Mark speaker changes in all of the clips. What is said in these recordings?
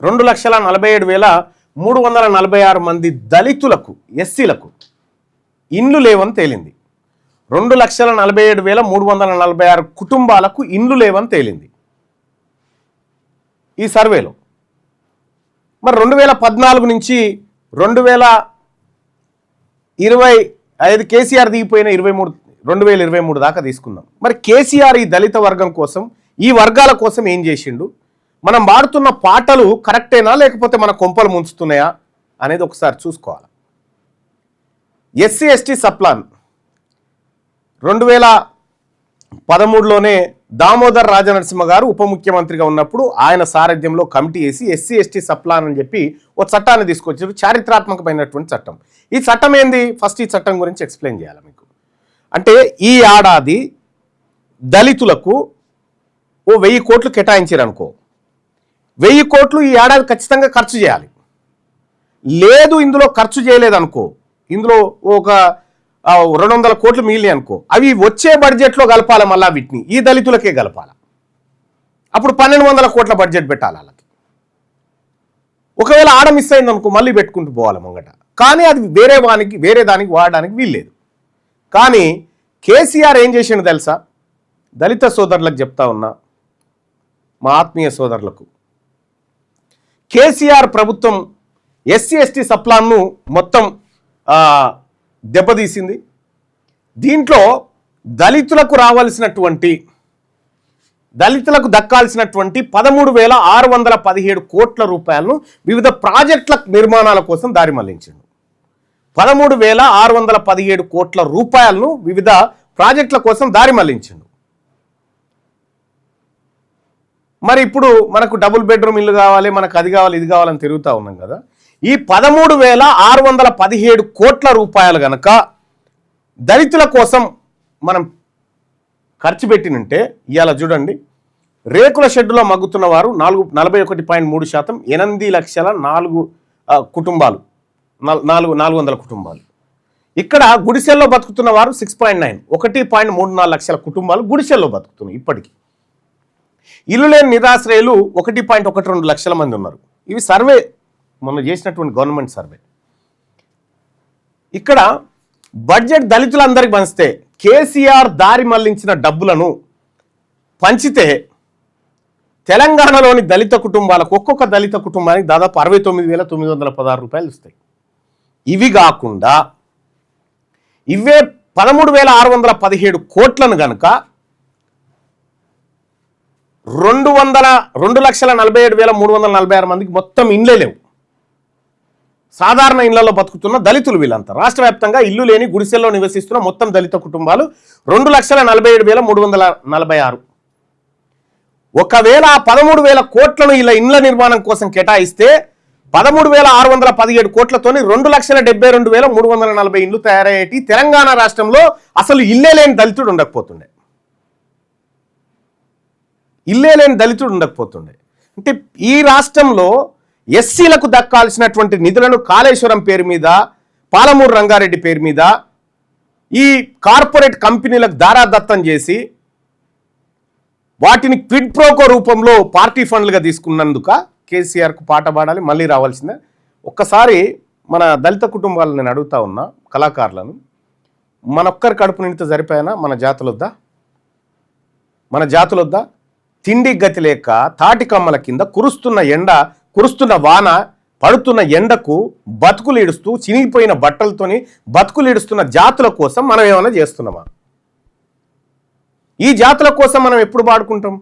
Speaker 1: 2,47,346 మంది దళితులకు ఎస్సీలకు ఇండ్లు లేవని తేలింది. 2,47,346 కుటుంబాలకు ఇండ్లు లేవని తేలింది ఈ సర్వేలో. మరి 2014 నుంచి 2025 కేసీఆర్ దిగిపోయిన 2023 దాకా తీసుకుందాం. మరి కేసీఆర్ ఈ దళిత వర్గం కోసం, ఈ వర్గాల కోసం ఏం చేసిండు? మనం వాడుతున్న పాటలు కరెక్టేనా లేకపోతే మన కొంపలు ముంచుతున్నాయా అనేది ఒకసారి చూసుకోవాలి. ఎస్సీ ఎస్టీ సప్లాన్ 2013లోనే దామోదర్ రాజనరసింహ గారు ఉప ముఖ్యమంత్రిగా ఉన్నప్పుడు ఆయన సారథ్యంలో కమిటీ వేసి ఎస్సీ ఎస్టీ సప్లాన్ అని చెప్పి ఒక చట్టాన్ని తీసుకొచ్చారు. చారిత్రాత్మకమైనటువంటి చట్టం. ఈ చట్టం ఏంది? ఫస్ట్ ఈ చట్టం గురించి ఎక్స్ప్లెయిన్ చేయాలి మీకు. అంటే ఈ ఏడాది దళితులకు ఓ 1000 కోట్లు కేటాయించారు అనుకో, 1000 కోట్లు ఈ ఏడాది ఖచ్చితంగా ఖర్చు చేయాలి. లేదు ఇందులో ఖర్చు చేయలేదనుకో, ఇందులో ఒక 200 కోట్లు మిగిలి అనుకో, అవి వచ్చే బడ్జెట్లో కలపాలి. మళ్ళీ వీటిని ఈ దళితులకే కలపాలి. అప్పుడు 1200 కోట్ల బడ్జెట్ పెట్టాలి వాళ్ళకి. ఒకవేళ ఆడ మిస్ అయింది అనుకో, మళ్ళీ పెట్టుకుంటూ పోవాలి ముంగట. కానీ అది వేరే దానికి వాడడానికి వీల్లేదు. కానీ కేసీఆర్ ఏం చేసిండు తెలుసా? దళిత సోదరులకు చెప్తా ఉన్నా, మా ఆత్మీయ సోదరులకు, కేసీఆర్ ప్రభుత్వం ఎస్సీ ఎస్టీ సప్లాన్ను మొత్తం దెబ్బతీసింది. దీంట్లో దళితులకు దక్కాల్సినటువంటి 13,617 కోట్ల రూపాయలను వివిధ ప్రాజెక్టుల నిర్మాణాల కోసం దారి మళ్లించిండు. 13,617 కోట్ల రూపాయలను వివిధ ప్రాజెక్టుల కోసం దారి మళ్లించిండు. మరి ఇప్పుడు మనకు డబుల్ బెడ్రూమ్ ఇల్లు కావాలి, మనకు అది కావాలి, ఇది కావాలని తిరుగుతూ ఉన్నాం కదా. ఈ 13,617 కోట్ల రూపాయలు కనుక దళితుల కోసం మనం ఖర్చు పెట్టినంటే, ఇవాళ చూడండి, రేకుల షెడ్డులో మగ్గుతున్న వారు 41.3%, 8 లక్షల 4 కుటుంబాలు, 400 కుటుంబాలు. ఇక్కడ గుడిసెల్లో బతుకుతున్న వారు 6.9, 1.34 లక్షల కుటుంబాలు గుడిసెల్లో బతుకుతున్నాయి. ఇప్పటికీ ఇల్లు లేని నిరాశ్రయులు 1.12 లక్షల మంది ఉన్నారు. ఇవి సర్వే మొన్న చేసినటువంటి గవర్నమెంట్ సర్వే. ఇక్కడ బడ్జెట్ దళితులందరికీ పంచితే, కేసీఆర్ దారి మళ్లించిన డబ్బులను పంచితే తెలంగాణలోని దళిత కుటుంబాలకు, ఒక్కొక్క దళిత కుటుంబానికి దాదాపు 69,916 రూపాయలు ఇస్తాయి. ఇవి కాకుండా ఇవే 13,617 కోట్లను కనుక 2,47,346 మందికి మొత్తం ఇండ్లే లేవు. సాధారణ ఇళ్లలో బతుకుతున్న దళితులు వీళ్ళంతా. రాష్ట్ర వ్యాప్తంగా ఇల్లు లేని గుడిసెల్లో నివసిస్తున్న మొత్తం దళిత కుటుంబాలు 2,47,346. ఒకవేళ 13,000 కోట్లను ఇలా ఇండ్ల నిర్మాణం కోసం కేటాయిస్తే 13,617 కోట్లతోని 2,72,340 ఇండ్లు తయారయ్యేటి. తెలంగాణ రాష్ట్రంలో అసలు ఇల్లే లేని దళితుడు ఉండకపోతుండే. అంటే ఈ రాష్ట్రంలో ఎస్సీలకు దక్కాల్సినటువంటి నిధులను కాళేశ్వరం పేరు మీద, పాలమూరు రంగారెడ్డి పేరు మీద ఈ కార్పొరేట్ కంపెనీలకు దారాదత్తం చేసి వాటిని క్విడ్ ప్రోకో రూపంలో పార్టీ ఫండ్లుగా తీసుకున్నందుక కేసీఆర్కు పాట పాడాలి, మళ్ళీ రావాల్సిందే. ఒక్కసారి మన దళిత కుటుంబాలను నేను అడుగుతా ఉన్నా, కళాకారులను, మనొక్కరి కడుపు నిండితే సరిపోయినా మన జాతులొద్దా? తిండి గతి లేక తాటి కమ్మల కింద కురుస్తున్న వాన, పడుతున్న ఎండకు బతుకులు ఈడుస్తూ, చినిగిపోయిన బట్టలతోని బతుకులు ఈడుస్తున్న జాతుల కోసం మనం ఏమైనా చేస్తున్నామా? ఈ జాతుల కోసం మనం ఎప్పుడు పాడుకుంటాం?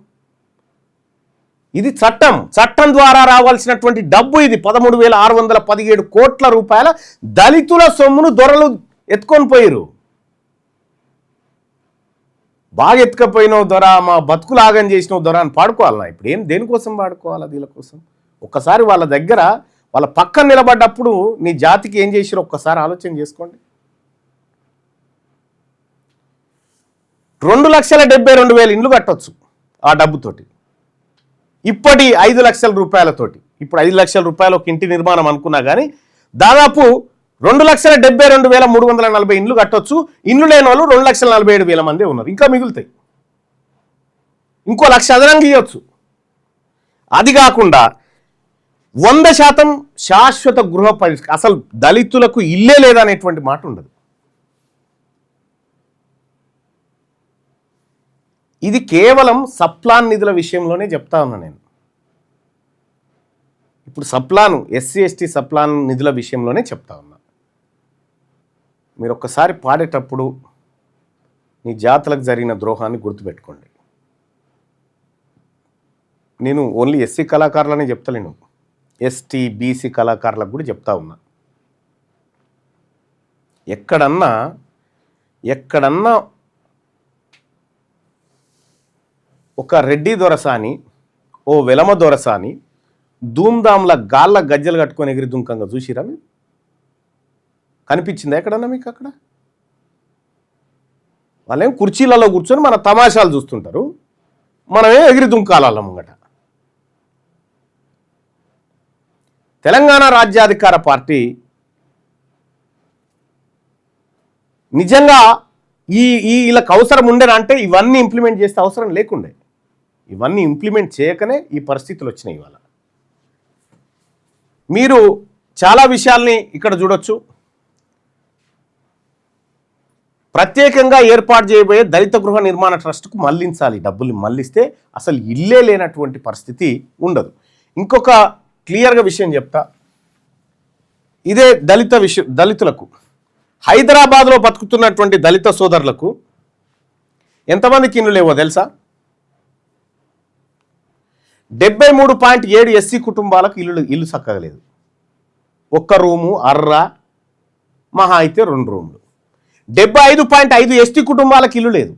Speaker 1: ఇది చట్టం ద్వారా రావాల్సినటువంటి డబ్బు. ఇది 13,617 కోట్ల రూపాయల దళితుల సొమ్మును దొరలు ఎత్తుకొని పోయిరు. బాగా ఎత్తుకపోయినావు దొర, మా బతుకులు ఆగం చేసినావు దొర అని పాడుకోవాలన్నా? ఇప్పుడు దేనికోసం పాడుకోవాలా? వీళ్ళ కోసం. ఒక్కసారి వాళ్ళ దగ్గర, వాళ్ళ పక్కన నిలబడ్డప్పుడు నీ జాతికి ఏం చేసిరో ఒక్కసారి ఆలోచన చేసుకోండి. 2,72,000 ఇండ్లు కట్టవచ్చు ఆ డబ్బుతోటి. ఇప్పటి 5 లక్షల రూపాయలతోటి, ఇప్పుడు 5 లక్షల రూపాయలు ఒక ఇంటి నిర్మాణం అనుకున్నా కానీ దాదాపు 2,72,340 ఇండ్లు కట్టొచ్చు. ఇండ్లు లేని వాళ్ళు 2,47,000 మంది ఉన్నారు. ఇంకా మిగులుతాయి. ఇంకో 1,00,000 అదనంగా ఇవ్వచ్చు. అది కాకుండా 100% శాశ్వత గృహ పరిష్కారం. అసలు దళితులకు ఇల్లే లేదనేటువంటి మాట ఉండదు. ఇది కేవలం సప్లాన్ నిధుల విషయంలోనే చెప్తా ఉన్నా నేను. ఇప్పుడు సప్లాను ఎస్సీ ఎస్టీ సప్లాన్ నిధుల విషయంలోనే చెప్తా ఉన్నా. మీరు ఒక్కసారి పాడేటప్పుడు నీ జాతులకు జరిగిన ద్రోహాన్ని గుర్తుపెట్టుకోండి. నేను ఓన్లీ ఎస్సీ కళాకారులనే చెప్తలేను, ఎస్టీ బీసీ కళాకారులకు కూడా చెప్తా ఉన్నా. ఎక్కడన్నా ఒక రెడ్డి దొరసాని, ఓ వెలమ దొరసాని ధూమ్ధాంల గాళ్ళ గజ్జలు కట్టుకొని ఎగిరి దుంకంగా చూసిరా? మీరు కనిపించిందా ఎక్కడన్నా మీకు? అక్కడ వాళ్ళేం కుర్చీలలో కూర్చొని మన తమాషాలు చూస్తుంటారు, మనమే ఎగిరి దుంకాల ముంగట. తెలంగాణ రాజ్యాధికార పార్టీ నిజంగా వీళ్ళకి అవసరం ఉండేనా అంటే ఇవన్నీ ఇంప్లిమెంట్ చేస్తే అవసరం లేకుండే. ఇవన్నీ ఇంప్లిమెంట్ చేయకనే ఈ పరిస్థితులు వచ్చినాయి. ఇవాళ మీరు చాలా విషయాల్ని ఇక్కడ చూడొచ్చు. ప్రత్యేకంగా ఏర్పాటు చేయబోయే దళిత గృహ నిర్మాణ ట్రస్ట్కు మళ్లించాలి, డబ్బులు మళ్లిస్తే అసలు ఇల్లే లేనటువంటి పరిస్థితి ఉండదు. ఇంకొక క్లియర్గా విషయం చెప్తా. ఇదే దళితులకు హైదరాబాద్లో బతుకుతున్నటువంటి దళిత సోదరులకు ఎంతమందికి ఇల్లు లేవో తెలుసా? 73.7 ఎస్సీ కుటుంబాలకు ఇల్లు చక్కగా లేదు. 1 రూము అర్ర, మహా అయితే 2 రూములు. 75.5 ఎస్టీ కుటుంబాలకు ఇల్లు లేదు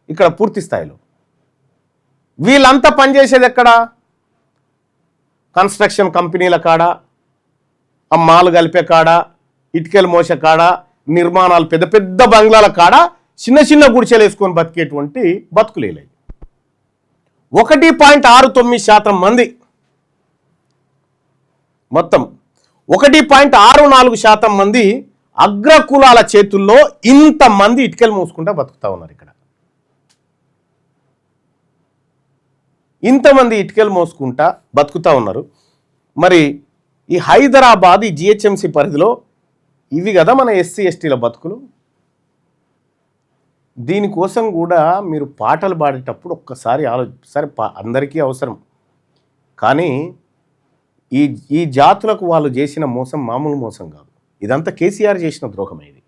Speaker 1: ఇక్కడ పూర్తి స్థాయిలో. వీళ్ళంతా పనిచేసేది ఎక్కడ? కన్స్ట్రక్షన్ కంపెనీల కాడ, అమ్మాలు కలిపే కాడ, ఇటుకలు మోసే కాడ, నిర్మాణాలు పెద్ద పెద్ద బంగ్లాల కాడ చిన్న చిన్న గుడిసెలు వేసుకొని బతికేటువంటి బతుకులేలాయి. 1.69% మంది, మొత్తం 1.64% మంది అగ్రకులాల చేతుల్లో ఇంతమంది ఇటుకలు మోసుకుంటా బతుకుతా ఉన్నారు. ఇక్కడ ఇంతమంది ఇటుకలు మోసుకుంటా బతుకుతా ఉన్నారు. మరి ఈ హైదరాబాద్, ఈ జిహెచ్ఎంసీ పరిధిలో ఇవి కదా మన ఎస్సీ ఎస్టీల బతుకులు. దీనికోసం కూడా మీరు పాటలు పాడేటప్పుడు ఒక్కసారి సరే అందరికీ అవసరం, కానీ ఈ జాతులకు వాళ్ళు చేసిన మోసం మామూలు మోసం కాదు. ఇదంతా కేసీఆర్ చేసిన ద్రోహం. ఇది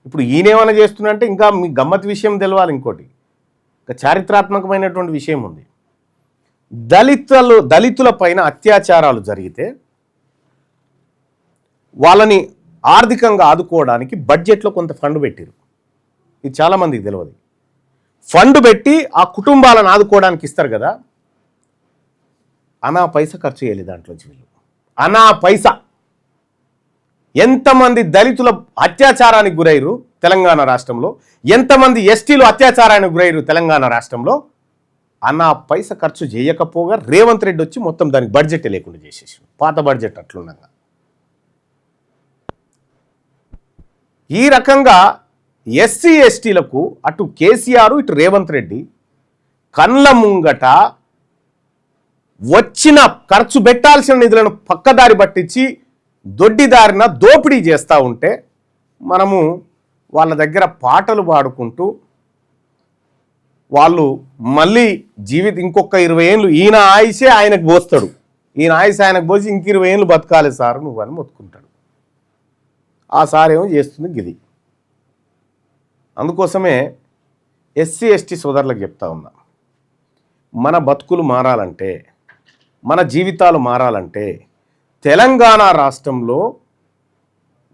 Speaker 1: ఇప్పుడు ఈయనేమైనా చేస్తున్నంటే ఇంకా మీ గమ్మత్ విషయం తెలవాలి. ఇంకోటి ఇంకా చారిత్రాత్మకమైనటువంటి విషయం ఉంది. దళితుల పైన అత్యాచారాలు జరిగితే వాళ్ళని ఆర్థికంగా ఆదుకోవడానికి బడ్జెట్లో కొంత ఫండ్ పెట్టారు. ఇది చాలామందికి తెలియదు. ఫండ్ పెట్టి ఆ కుటుంబాలను ఆదుకోవడానికి ఇస్తారు కదా, అనా పైసా ఖర్చు చేయాలి దాంట్లోంచి వీళ్ళు. అనా పైసా. ఎంతమంది దళితుల అత్యాచారానికి గురయ్యారు తెలంగాణ రాష్ట్రంలో, ఎంతమంది ఎస్టీలు అత్యాచారానికి గురయ్యారు తెలంగాణ రాష్ట్రంలో, అనా పైసా ఖర్చు చేయకపోగా రేవంత్ రెడ్డి వచ్చి మొత్తం దానికి బడ్జెట్ లేకుండా చేసేసి, పాత బడ్జెట్ అట్లుండగా. ఈ రకంగా ఎస్సీ ఎస్టీలకు అటు కేసీఆర్ ఇటు రేవంత్ రెడ్డి కళ్ళ ముంగట వచ్చిన ఖర్చు పెట్టాల్సిన నిధులను పక్కదారి పట్టించి దొడ్డిదారిన దోపిడీ చేస్తూ ఉంటే మనము వాళ్ళ దగ్గర పాటలు పాడుకుంటూ వాళ్ళు మళ్ళీ ఇంకొక 20 ఏళ్ళు ఈయన ఆయుసే ఆయనకు పోస్తాడు, ఈయన ఆయుష్ ఆయనకు పోసి ఇంక 20 ఏళ్ళు బతకాలి సార్ నువ్వు అని మొత్తుకుంటాడు. ఆ సార్ ఏమో చేస్తుంది గిది. అందుకోసమే ఎస్సీ ఎస్టీ సోదరులకు చెప్తా ఉన్నా, మన బతుకులు మారాలంటే, మన జీవితాలు మారాలంటే తెలంగాణ రాష్ట్రంలో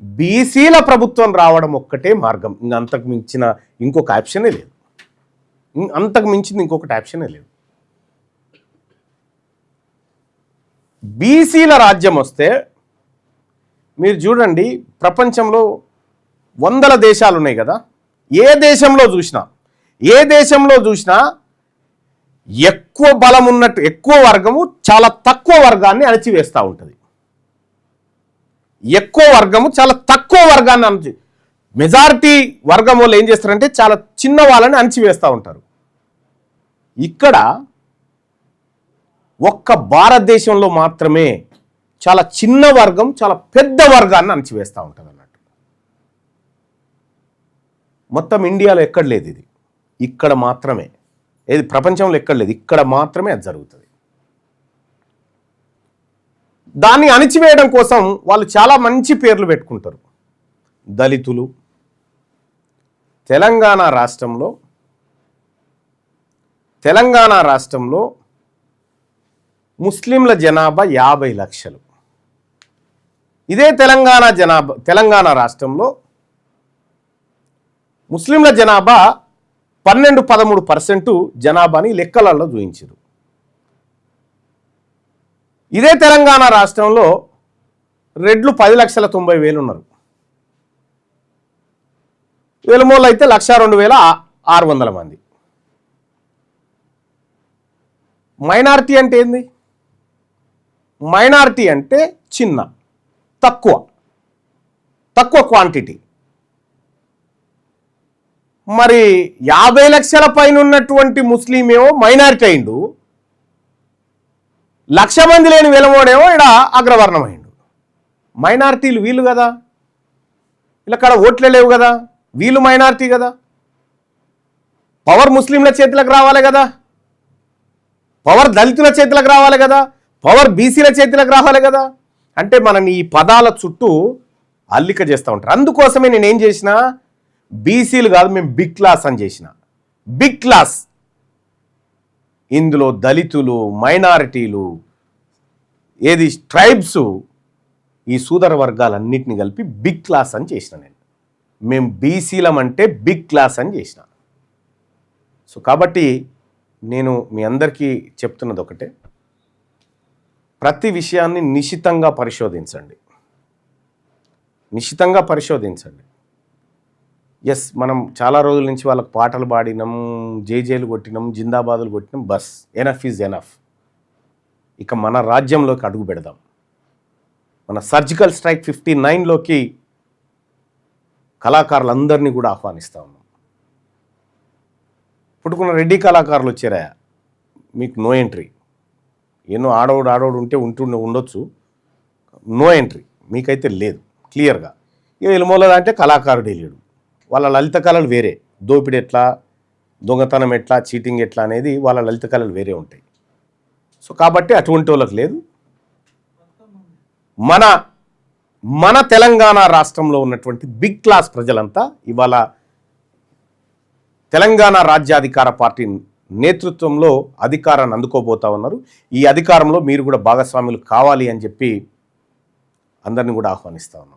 Speaker 1: బీసీల ప్రభుత్వం రావడం ఒక్కటే మార్గం. అంతకు మించిన ఇంకొక ఆప్షనే లేదు. అంతకు మించింది ఇంకొకటి ఆప్షనే లేదు. బీసీల రాజ్యం వస్తే మీరు చూడండి, ప్రపంచంలో 100 దేశాలు ఉన్నాయి కదా, ఏ దేశంలో చూసినా ఎక్కువ బలం ఉన్నట్టు ఎక్కువ వర్గము చాలా తక్కువ వర్గాన్ని అణచివేస్తూ ఉంటుంది. ఎక్కువ వర్గము చాలా తక్కువ వర్గాన్ని మెజారిటీ వర్గం వాళ్ళు ఏం చేస్తారంటే చాలా చిన్న వాళ్ళని అణచివేస్తూ ఉంటారు. ఇక్కడ ఒక్క భారతదేశంలో మాత్రమే చాలా చిన్న వర్గం చాలా పెద్ద వర్గాన్ని అణచివేస్తూ ఉంటుంది అన్నట్టు. మొత్తం ఇండియాలో ఎక్కడ లేదు ఇది, ఇక్కడ మాత్రమే. ఏది ప్రపంచంలో ఎక్కడ లేదు, ఇక్కడ మాత్రమే అది జరుగుతుంది. దాన్ని అణిచివేయడం కోసం వాళ్ళు చాలా మంచి పేర్లు పెట్టుకుంటారు. దళితులు. తెలంగాణ రాష్ట్రంలో ముస్లింల జనాభా 50 లక్షలు. ఇదే తెలంగాణ రాష్ట్రంలో ముస్లింల జనాభా 12-13% జనాభాని లెక్కలలో చూయించారు. ఇదే తెలంగాణ రాష్ట్రంలో రెడ్లు 10,90,000 ఉన్నారు. వెలుమోళ్ళు అయితే 1,02,600 మంది. మైనారిటీ అంటే ఏంది? మైనారిటీ అంటే చిన్న, తక్కువ క్వాంటిటీ. మరి 50 లక్షల పైన ఉన్నటువంటి ముస్లిమేమో మైనారిటీ అయిండు, 1,00,000 మంది లేని వెలమోడేమో ఇక్కడ అగ్రవర్ణం అయిండు. మైనారిటీలు వీళ్ళు కదా, వీళ్ళక్కడ ఓట్లే లేవు కదా, వీళ్ళు మైనారిటీ కదా. పవర్ ముస్లింల చేతులకు రావాలి కదా, పవర్ దళితుల చేతులకు రావాలి కదా, పవర్ బీసీల చేతులకు రావాలి కదా. అంటే మనం ఈ పదాల చుట్టూ అల్లిక చేస్తూ ఉంటారు. అందుకోసమే నేనేం చేసిన, బీసీలు కాదు మేము బిగ్ క్లాస్ అని చేసిన. బిగ్ క్లాస్ ఇందులో దళితులు, మైనారిటీలు, ఏది ట్రైబ్స్, ఈ సూదర వర్గాలన్నింటినీ కలిపి బిగ్ క్లాస్ అని చేసిన. మేము బీసీలం అంటే బిగ్ క్లాస్ అని చేసిన. సో కాబట్టి నేను మీ అందరికీ చెప్తున్నది ఒకటే, ప్రతి విషయాన్ని నిశితంగా పరిశోధించండి. ఎస్, మనం చాలా రోజుల నుంచి వాళ్ళకి పాటలు పాడినాం, జేజేలు కొట్టినాం, జిందాబాదులు కొట్టినాం, బస్ ఎనఫ్ ఈజ్ ఎనఫ్. ఇక మన రాజ్యంలోకి అడుగు పెడదాం. మన సర్జికల్ స్ట్రైక్ 59లోకి కళాకారులందరినీ కూడా ఆహ్వానిస్తూ ఉన్నాం. పుట్టుకున్న రెడ్డి కళాకారులు వచ్చారా, మీకు నో ఎంట్రీ. ఎన్నో ఆడోడు ఉంటే ఉండొచ్చు, నో ఎంట్రీ మీకైతే లేదు క్లియర్గా. ఇక ఎలుమూలదా అంటే కళాకారుడే లేడు. వాళ్ళ లలిత కళలు వేరే, దోపిడి ఎట్లా, దొంగతనం ఎట్లా, చీటింగ్ ఎట్లా అనేది వాళ్ళ లలిత కళలు వేరే ఉంటాయి. సో కాబట్టి అటువంటి వాళ్ళకి లేదు. మన తెలంగాణ రాష్ట్రంలో ఉన్నటువంటి బిగ్ క్లాస్ ప్రజలంతా ఇవాళ తెలంగాణ రాజ్యాధికార పార్టీ నేతృత్వంలో అధికారాన్ని అందుకోబోతా ఉన్నారు. ఈ అధికారంలో మీరు కూడా భాగస్వాములు కావాలి అని చెప్పి అందరినీ కూడా ఆహ్వానిస్తా ఉన్నాం.